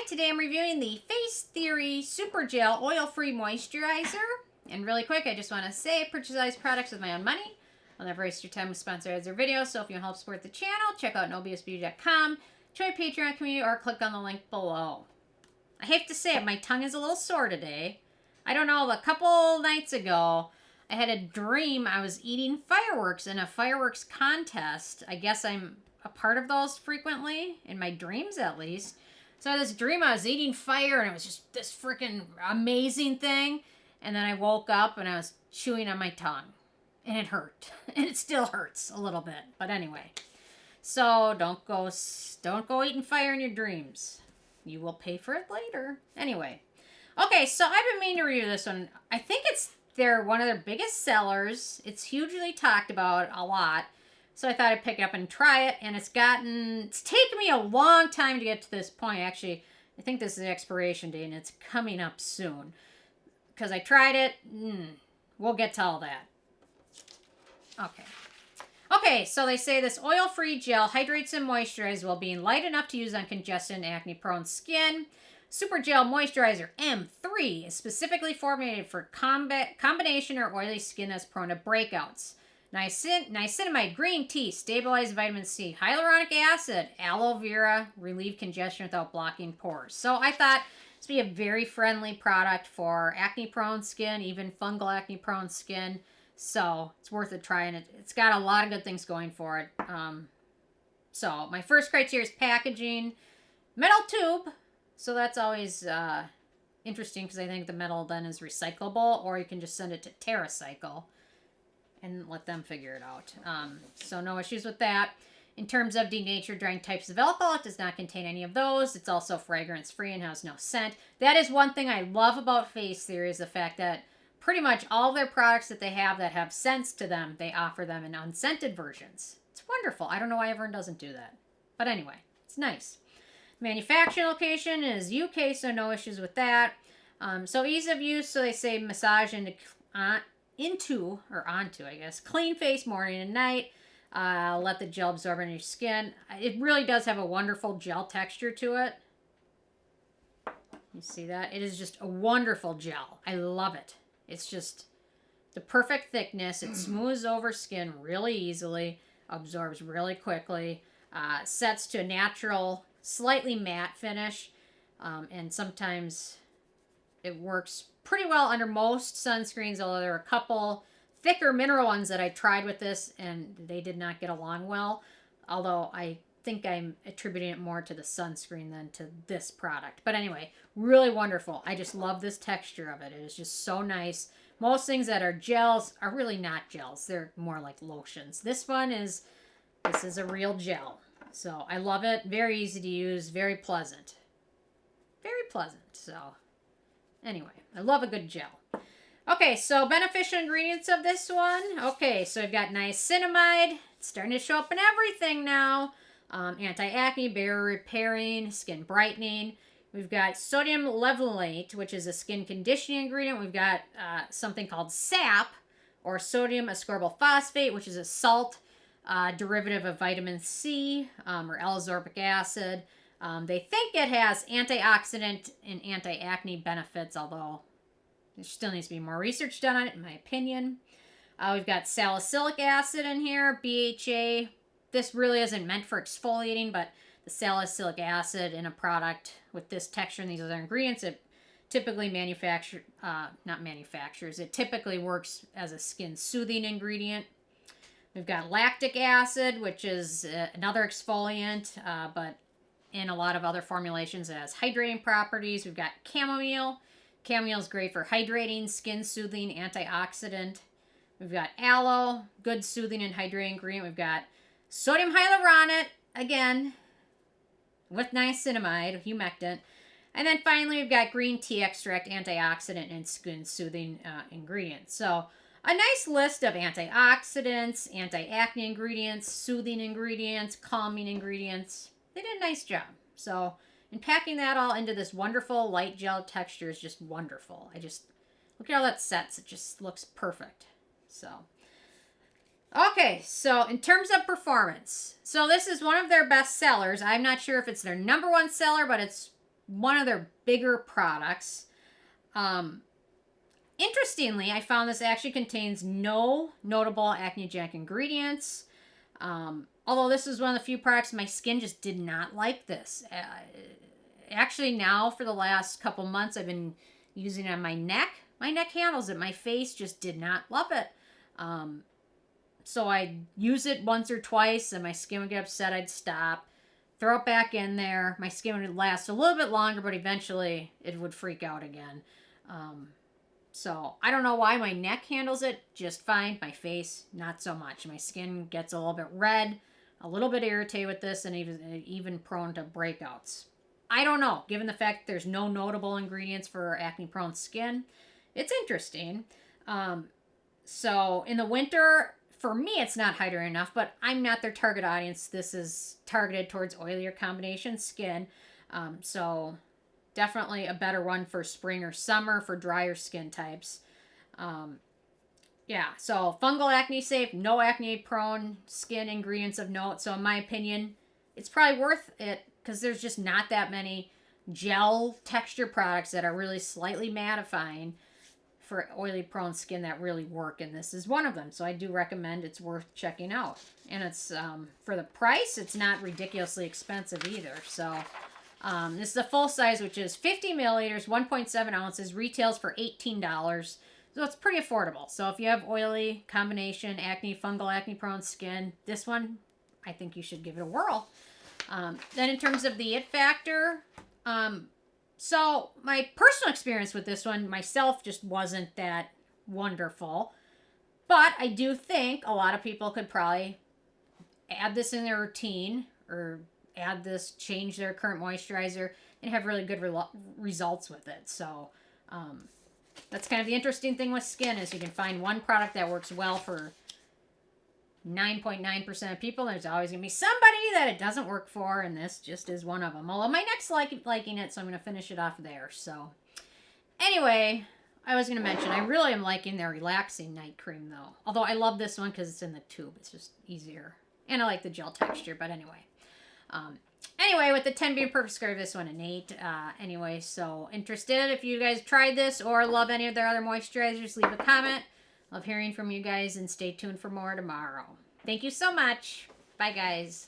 Today I'm reviewing the Facetheory Supergel Oil-Free Moisturizer. And really quick, I just want to say, purchase these products with my own money. I'll never waste your time with sponsored ads or videos, so if you want to help support the channel, check out nobsbeauty.com, join my Patreon community, or click on the link below. I hate to say it, my tongue is a little sore today. I don't know, a couple nights ago, I had a dream I was eating fireworks in a fireworks contest. I guess I'm a part of those frequently, in my dreams at least. So I had this dream I was eating fire and it was just this freaking amazing thing. And then I woke up and I was chewing on my tongue. And it hurt. And it still hurts a little bit. But anyway. So don't go eating fire in your dreams. You will pay for it later. Anyway. Okay, so I've been meaning to review this one. I think it's one of their biggest sellers. It's hugely talked about a lot. So I thought I'd pick it up and try it, and it's taken me a long time to get to this point. Actually, I think this is the expiration date, and it's coming up soon. Because I tried it, we'll get to all that. Okay, so they say this oil-free gel hydrates and moisturizes while being light enough to use on congested and acne-prone skin. Supergel Moisturizer M3 is specifically formulated for combination or oily skin that's prone to breakouts. Niacinamide, green tea, stabilized vitamin C, hyaluronic acid, aloe vera, relieve congestion without blocking pores. So I thought this would be a very friendly product for acne-prone skin, even fungal acne-prone skin. So it's worth a try, and it's got a lot of good things going for it. So my first criteria is packaging. Metal tube. So that's always interesting because I think the metal then is recyclable, or you can just send it to TerraCycle and let them figure it out. So no issues with that. In terms of denatured drying types of alcohol, it does not contain any of those. It's also fragrance-free and has no scent. That is one thing I love about Facetheory, is the fact that pretty much all their products that they have scents to them, they offer them in unscented versions. It's wonderful. I don't know why everyone doesn't do that. But anyway, it's nice. Manufacturing location is UK, so no issues with that. So ease of use, so they say massage onto, I guess, clean face morning and night. Let the gel absorb in your skin. It really does have a wonderful gel texture to it. You see that? It is just a wonderful gel. I love it. It's just the perfect thickness. It smooths over skin really easily, absorbs really quickly, sets to a natural, slightly matte finish, and sometimes it works pretty well under most sunscreens, although there are a couple thicker mineral ones that I tried with this and they did not get along well, although I think I'm attributing it more to the sunscreen than to this product. But anyway, really wonderful. I just love this texture of it. It is just so nice. Most things that are gels are really not gels. They're more like lotions. This is a real gel. So I love it. Very easy to use. Very pleasant. Very pleasant. So anyway, I love a good gel. Okay, so beneficial ingredients of this one. Okay, so we've got niacinamide. It's starting to show up in everything now. Anti-acne, barrier repairing, skin brightening. We've got sodium levulinate, which is a skin conditioning ingredient. We've got something called SAP, or sodium ascorbyl phosphate, which is a salt derivative of vitamin C, or L-ascorbic acid. They think it has antioxidant and anti-acne benefits, although there still needs to be more research done on it, in my opinion. We've got salicylic acid in here, BHA. This really isn't meant for exfoliating, but the salicylic acid in a product with this texture and these other ingredients, it typically it typically works as a skin soothing ingredient. We've got lactic acid, which is another exfoliant, but in a lot of other formulations it has hydrating properties. We've got chamomile. Chamomile is great for hydrating, skin soothing, antioxidant. We've got aloe, good soothing and hydrating ingredient. We've got sodium hyaluronate, again, with niacinamide, humectant. And then finally, we've got green tea extract, antioxidant, and skin soothing ingredients. So a nice list of antioxidants, anti-acne ingredients, soothing ingredients, calming ingredients. They did a nice job. So, and packing that all into this wonderful light gel texture is just wonderful. Look at how that sets. It just looks perfect. So, okay, so in terms of performance, so this is one of their best sellers. I'm not sure if it's their #1 seller, but it's one of their bigger products. Interestingly, I found this actually contains no notable acnegenic ingredients. Although this is one of the few products my skin just did not like this. Actually, now for the last couple months, I've been using it on my neck. My neck handles it. My face just did not love it. So I'd use it once or twice and my skin would get upset. I'd stop, throw it back in there. My skin would last a little bit longer, but eventually it would freak out again. So I don't know why my neck handles it just fine. My face, not so much. My skin gets a little bit red, a little bit irritated with this, and even prone to breakouts. I don't know. Given the fact that there's no notable ingredients for acne-prone skin, it's interesting. So in the winter, for me, it's not hydrating enough, but I'm not their target audience. This is targeted towards oilier combination skin. So definitely a better one for spring or summer for drier skin types. Yeah, so fungal acne safe, no acne prone skin ingredients of note. So in my opinion, it's probably worth it because there's just not that many gel texture products that are really slightly mattifying for oily prone skin that really work, and this is one of them. So I do recommend it's worth checking out. And it's for the price, it's not ridiculously expensive either. So this is a full size, which is 50 milliliters, 1.7 ounces, retails for $18. So it's pretty affordable. So if you have oily combination acne, fungal acne prone skin, this one, I think you should give it a whirl. Then in terms of the it factor, so my personal experience with this one myself just wasn't that wonderful. But I do think a lot of people could probably add this in their routine or add this, change their current moisturizer, and have really good results with it. So that's kind of the interesting thing with skin is you can find one product that works well for 9.9% of people. There's always going to be somebody that it doesn't work for, and this just is one of them. Although my neck's liking it, so I'm going to finish it off there. So anyway, I was going to mention, I really am liking their relaxing night cream, though. Although I love this one because it's in the tube. It's just easier. And I like the gel texture, but anyway. Anyway, with the 10 being perfect score, this one an 8. Anyway, so interested if you guys tried this or love any of their other moisturizers, leave a comment. Love hearing from you guys, and stay tuned for more tomorrow. Thank you so much. Bye, guys.